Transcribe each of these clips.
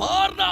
मारना।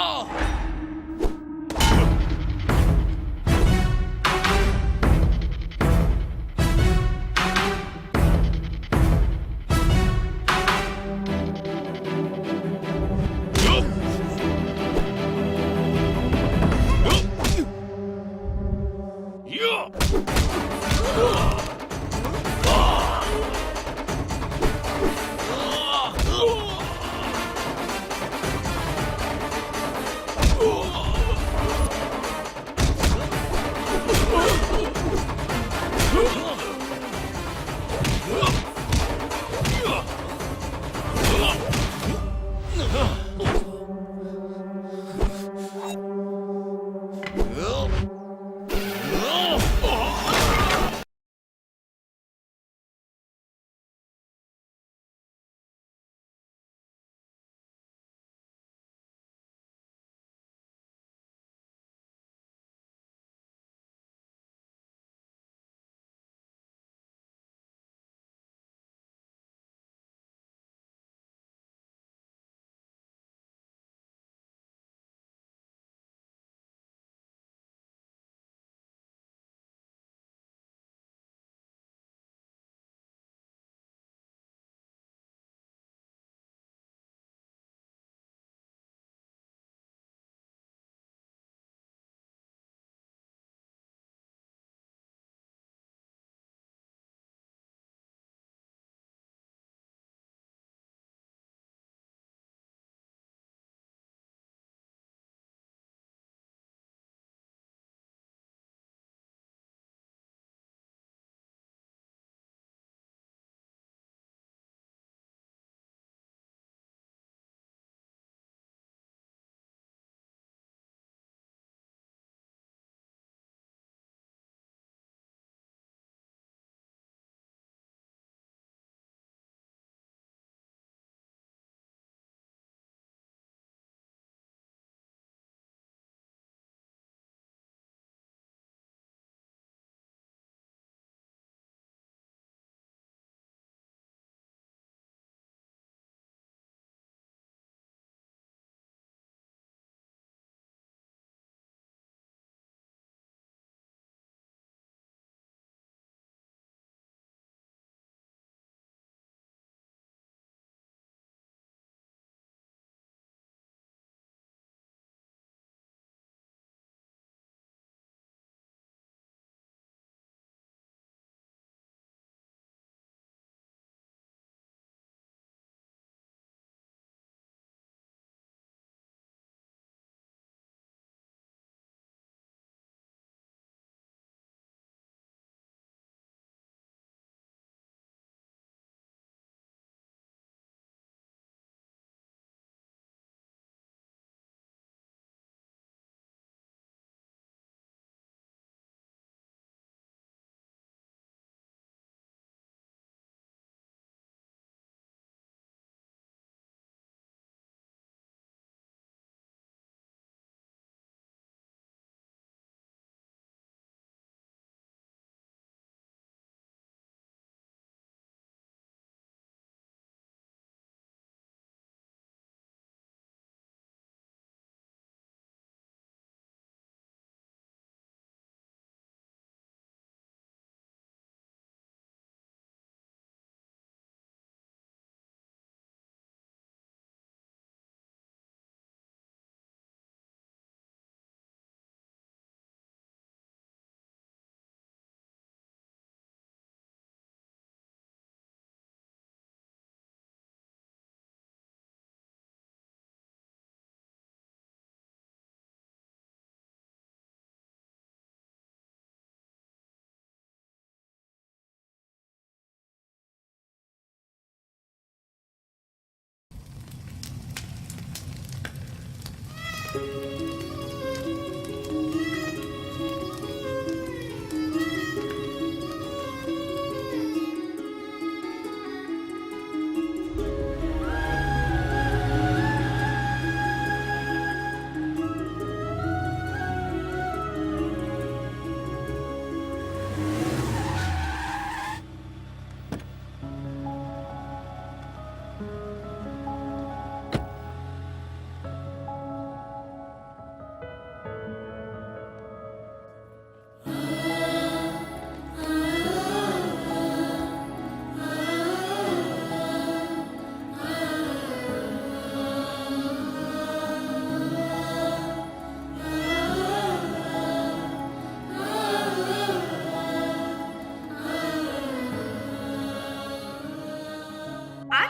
आज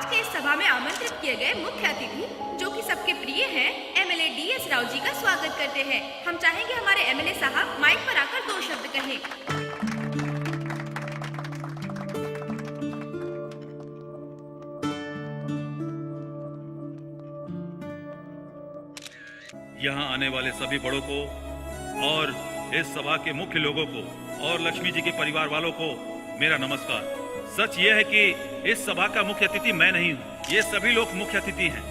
के इस सभा में आमंत्रित किए गए मुख्य अतिथि जो कि सबके प्रिय हैं, एमएलए डीएस राव जी का स्वागत करते हैं। हम चाहेंगे हमारे एमएलए साहब माइक पर आकर 2 शब्द कहें। यहाँ आने वाले सभी बड़ों को और इस सभा के मुख्य लोगों को और लक्ष्मी जी के परिवार वालों को मेरा नमस्कार। सच ये है कि इस सभा का मुख्य अतिथि मैं नहीं हूँ, ये सभी लोग मुख्य अतिथि हैं।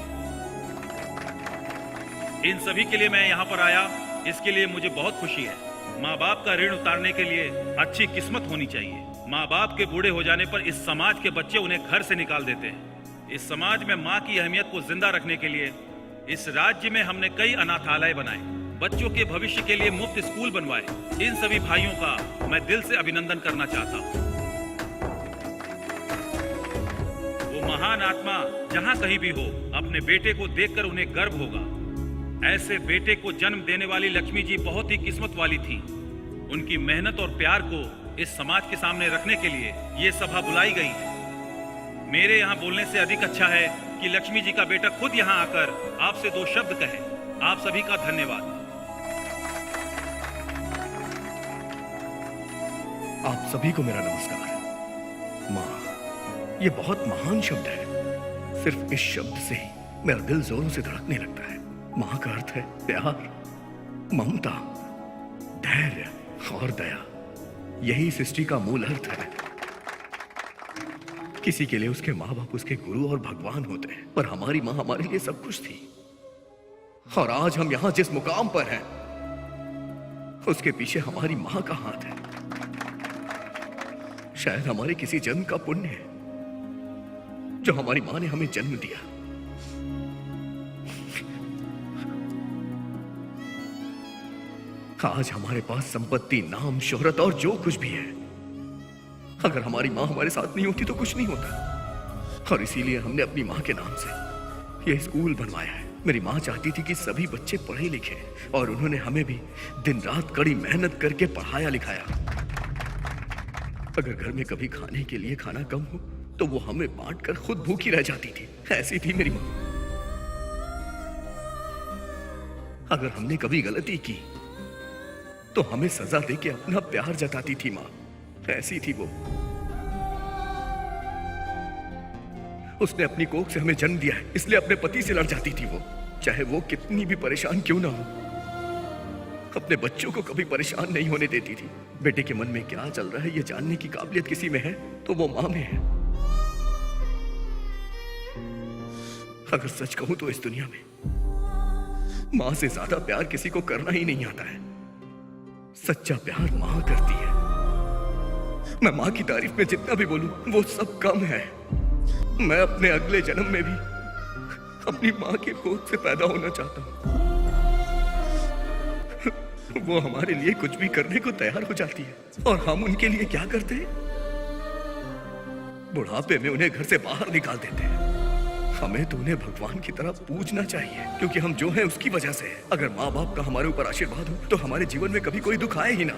इन सभी के लिए मैं यहाँ पर आया, इसके लिए मुझे बहुत खुशी है। माँ बाप का ऋण उतारने के लिए अच्छी किस्मत होनी चाहिए। माँ बाप के बूढ़े हो जाने पर इस समाज के बच्चे उन्हें घर से निकाल देते हैं। इस समाज में माँ की अहमियत को जिंदा रखने के लिए इस राज्य में हमने कई अनाथालय बनाए, बच्चों के भविष्य के लिए मुफ्त स्कूल बनवाए। इन सभी भाइयों का मैं दिल से अभिनंदन करना चाहता हूँ। वो महान आत्मा जहाँ कहीं भी हो, अपने बेटे को देखकर उन्हें गर्व होगा। ऐसे बेटे को जन्म देने वाली लक्ष्मी जी बहुत ही किस्मत वाली थी। उनकी मेहनत और प्यार को इस समाज के सामने रखने के लिए ये सभा बुलाई गई है। मेरे यहाँ बोलने से अधिक अच्छा है कि लक्ष्मी जी का बेटा खुद यहाँ आकर आपसे 2 शब्द कहे। आप सभी का धन्यवाद। आप सभी को मेरा नमस्कार। माँ, ये बहुत महान शब्द है। सिर्फ इस शब्द से ही मेरा दिल जोरों से धड़कने लगता है। माँ का अर्थ है प्यार, ममता, धैर्य और दया। यही सृष्टि का मूल अर्थ है। किसी के लिए उसके माँ बाप उसके गुरु और भगवान होते हैं, पर हमारी माँ हमारे लिए सब कुछ थी। और आज हम यहाँ जिस मुकाम पर हैं, उसके पीछे हमारी माँ का हाथ है। शायद हमारे किसी जन्म का पुण्य है जो हमारी माँ ने हमें जन्म दिया। आज हमारे पास संपत्ति, नाम, शोहरत और जो कुछ भी है, अगर हमारी माँ हमारे साथ नहीं होती तो कुछ नहीं होता। और इसीलिए हमने अपनी माँ के नाम से यह स्कूल बनवाया है। मेरी माँ चाहती थी कि सभी बच्चे पढ़े लिखे, और उन्होंने हमें भी दिन रात कड़ी मेहनत करके पढ़ाया लिखाया। अगर घर में कभी खाने के लिए खाना कम हो तो वो हमें बांट कर खुद भूखी रह जाती थी। ऐसी थी मेरी माँ। अगर हमने कभी गलती की तो हमें सजा देके अपना प्यार जताती थी माँ। ऐसी थी वो। उसने अपनी कोख से हमें जन्म दिया है, इसलिए अपने पति से लड़ जाती थी वो, चाहे वो कितनी भी परेशान क्यों ना हो। अपने बच्चों को कभी परेशान नहीं होने देती थी। बेटे के मन में क्या चल रहा है ये जानने की काबिलियत किसी में है तो वो माँ में है। अगर सच कहूं तो इस दुनिया में माँ से ज्यादा प्यार किसी को करना ही नहीं आता है। सच्चा प्यार माँ करती है। मैं माँ की तारीफ में जितना भी बोलूं वो सब कम है। मैं अपने अगले जन्म में भी अपनी माँ की गोद से पैदा होना चाहता हूं। वो हमारे लिए कुछ भी करने को तैयार हो जाती है, और हम उनके लिए क्या करते हैं? बुढ़ापे में उन्हें घर से बाहर निकाल देते हैं। हमें तो उन्हें भगवान की तरह पूजना चाहिए, क्योंकि हम जो हैं उसकी वजह से है। अगर माँ बाप का हमारे ऊपर आशीर्वाद हो तो हमारे जीवन में कभी कोई दुख आए ही ना।